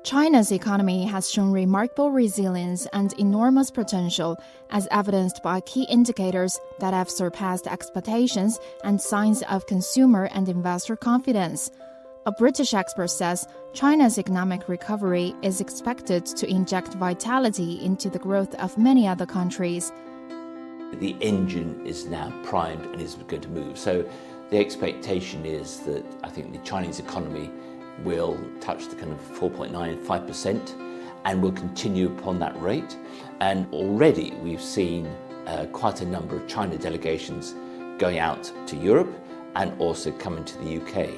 China's economy has shown remarkable resilience and enormous potential, as evidenced by key indicators that have surpassed expectations and signs of consumer and investor confidence. A British expert says China's economic recovery is expected to inject vitality into the growth of many other countries. The engine is now primed and is going to move. So the expectation is that I think the Chinese economy will touch the kind of 4.95% and will continue upon that rate. And already we've seen quite a number of China delegations going out to Europe and also coming to the UK.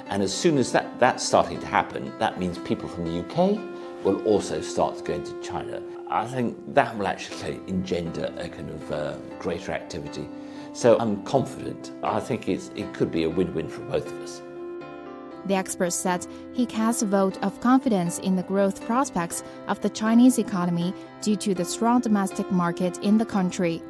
And as soon as that's starting to happen, that means people from the UK will also start going to China. I think that will actually engender a kind of greater activity. So I'm confident. I think it could be a win-win for both of us. The expert said he casts a vote of confidence in the growth prospects of the Chinese economy due to the strong domestic market in the country.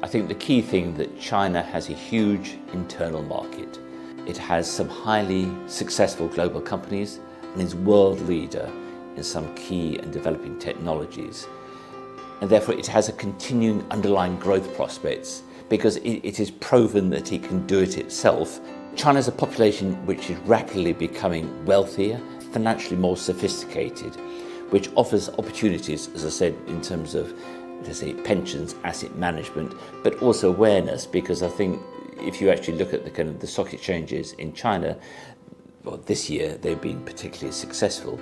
I think the key thing that China has a huge internal market. It has some highly successful global companies and is world leader in some key and developing technologies. And therefore it has a continuing underlying growth prospects because it is proven that it can do it itself. China has a population which is rapidly becoming wealthier, financially more sophisticated, which offers opportunities, as I said, in terms of, let's say, pensions, asset management, but also awareness, because I think if you actually look at the kind of the stock exchanges in China, well, this year they've been particularly successful.